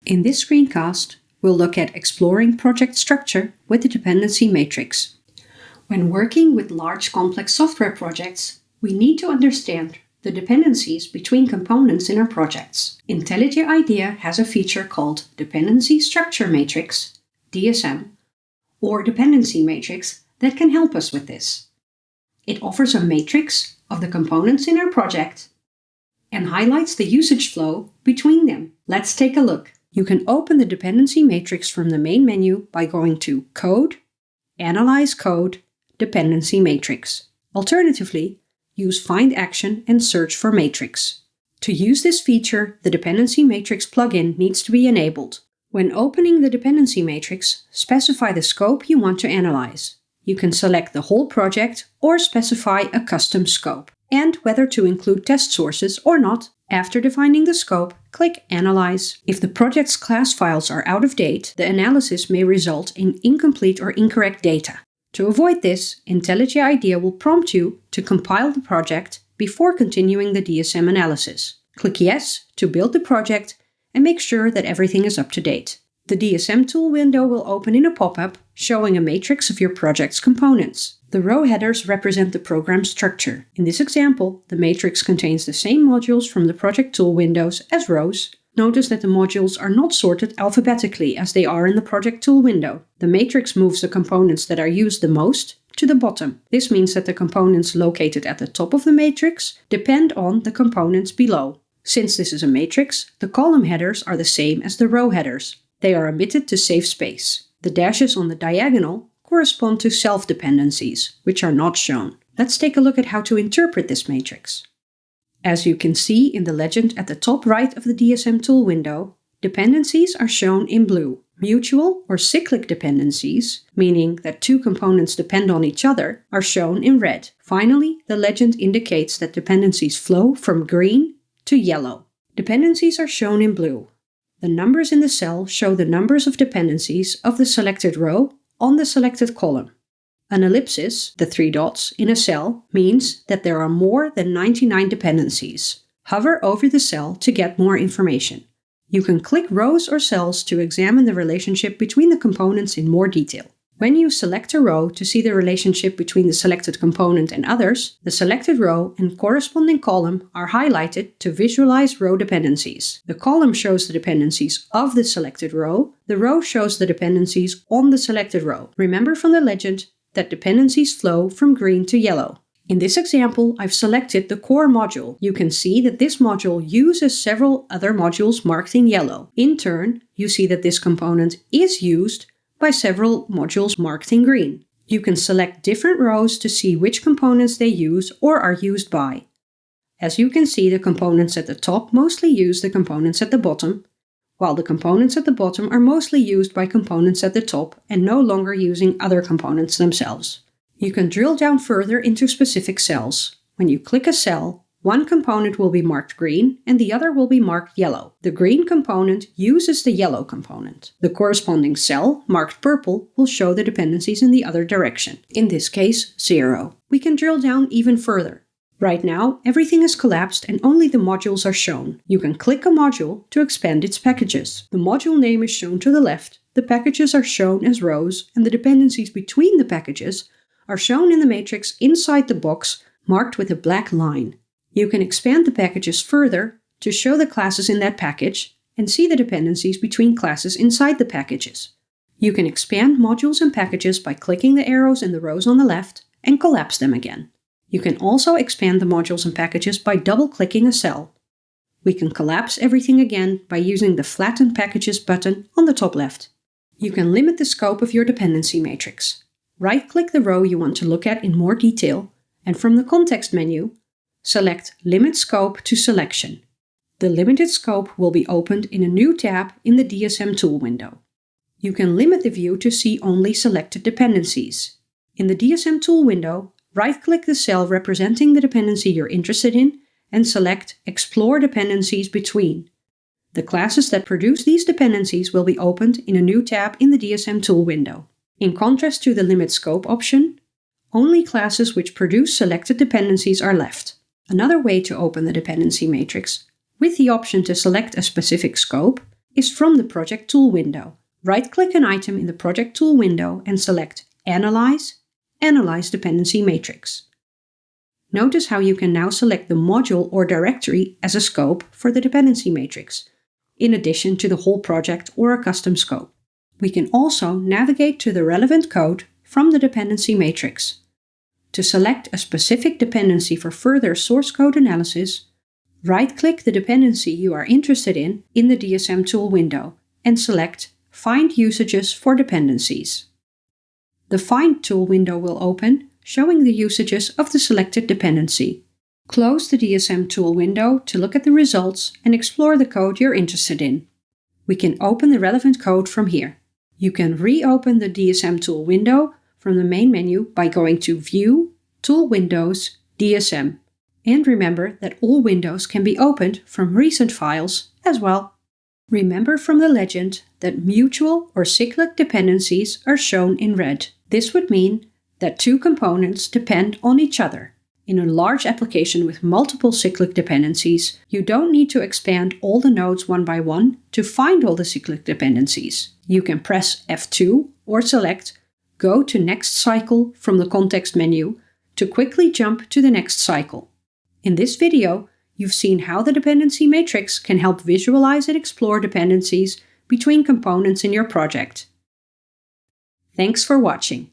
In this screencast, we'll look at exploring project structure with the Dependency Matrix. When working with large complex software projects, we need to understand the dependencies between components in our projects. IntelliJ IDEA has a feature called Dependency Structure Matrix, DSM, or Dependency Matrix that can help us with this. It offers a matrix of the components in our project and highlights the usage flow between them. Let's take a look. You can open the Dependency Matrix from the main menu by going to Code, Analyze Code, Dependency Matrix. Alternatively, use Find Action and search for Matrix. To use this feature, the Dependency Matrix plugin needs to be enabled. When opening the Dependency Matrix, specify the scope you want to analyze. You can select the whole project or specify a custom scope, and whether to include test sources or not. After defining the scope, click Analyze. If the project's class files are out of date, the analysis may result in incomplete or incorrect data. To avoid this, IntelliJ IDEA will prompt you to compile the project before continuing the DSM analysis. Click Yes to build the project and make sure that everything is up to date. The DSM tool window will open in a pop-up showing a matrix of your project's components. The row headers represent the program structure. In this example, the matrix contains the same modules from the project tool windows as rows. Notice that the modules are not sorted alphabetically as they are in the project tool window. The matrix moves the components that are used the most to the bottom. This means that the components located at the top of the matrix depend on the components below. Since this is a matrix, the column headers are the same as the row headers. They are omitted to save space. The dashes on the diagonal correspond to self-dependencies, which are not shown. Let's take a look at how to interpret this matrix. As you can see in the legend at the top right of the DSM tool window, dependencies are shown in blue. Mutual or cyclic dependencies, meaning that two components depend on each other, are shown in red. Finally, the legend indicates that dependencies flow from green to yellow. Dependencies are shown in blue. The numbers in the cell show the numbers of dependencies of the selected row on the selected column. An ellipsis, the 3 dots, in a cell means that there are more than 99 dependencies. Hover over the cell to get more information. You can click rows or cells to examine the relationship between the components in more detail. When you select a row to see the relationship between the selected component and others, the selected row and corresponding column are highlighted to visualize row dependencies. The column shows the dependencies of the selected row. The row shows the dependencies on the selected row. Remember from the legend that dependencies flow from green to yellow. In this example, I've selected the core module. You can see that this module uses several other modules marked in yellow. In turn, you see that this component is used by several modules marked in green. You can select different rows to see which components they use or are used by. As you can see, the components at the top mostly use the components at the bottom, while the components at the bottom are mostly used by components at the top and no longer using other components themselves. You can drill down further into specific cells. When you click a cell, one component will be marked green and the other will be marked yellow. The green component uses the yellow component. The corresponding cell, marked purple, will show the dependencies in the other direction. In this case, 0. We can drill down even further. Right now, everything is collapsed and only the modules are shown. You can click a module to expand its packages. The module name is shown to the left, the packages are shown as rows, and the dependencies between the packages are shown in the matrix inside the box marked with a black line. You can expand the packages further to show the classes in that package and see the dependencies between classes inside the packages. You can expand modules and packages by clicking the arrows in the rows on the left and collapse them again. You can also expand the modules and packages by double-clicking a cell. We can collapse everything again by using the Flatten Packages button on the top left. You can limit the scope of your dependency matrix. Right-click the row you want to look at in more detail, and from the context menu, select Limit Scope to Selection. The limited scope will be opened in a new tab in the DSM tool window. You can limit the view to see only selected dependencies. In the DSM tool window, right-click the cell representing the dependency you're interested in and select Explore Dependencies Between. The classes that produce these dependencies will be opened in a new tab in the DSM tool window. In contrast to the Limit Scope option, only classes which produce selected dependencies are left. Another way to open the dependency matrix, with the option to select a specific scope, is from the Project Tool window. Right-click an item in the Project Tool window and select Analyze, Analyze Dependency Matrix. Notice how you can now select the module or directory as a scope for the dependency matrix, in addition to the whole project or a custom scope. We can also navigate to the relevant code from the dependency matrix. To select a specific dependency for further source code analysis, right-click the dependency you are interested in the DSM tool window and select Find Usages for Dependencies. The Find tool window will open, showing the usages of the selected dependency. Close the DSM tool window to look at the results and explore the code you're interested in. We can open the relevant code from here. You can reopen the DSM tool window from the main menu by going to View, Tool Windows, DSM. And remember that all windows can be opened from recent files as well. Remember from the legend that mutual or cyclic dependencies are shown in red. This would mean that two components depend on each other. In a large application with multiple cyclic dependencies, you don't need to expand all the nodes one by one to find all the cyclic dependencies. You can press F2 or select Go to Next Cycle from the context menu to quickly jump to the next cycle. In this video, you've seen how the dependency matrix can help visualize and explore dependencies between components in your project. Thanks for watching.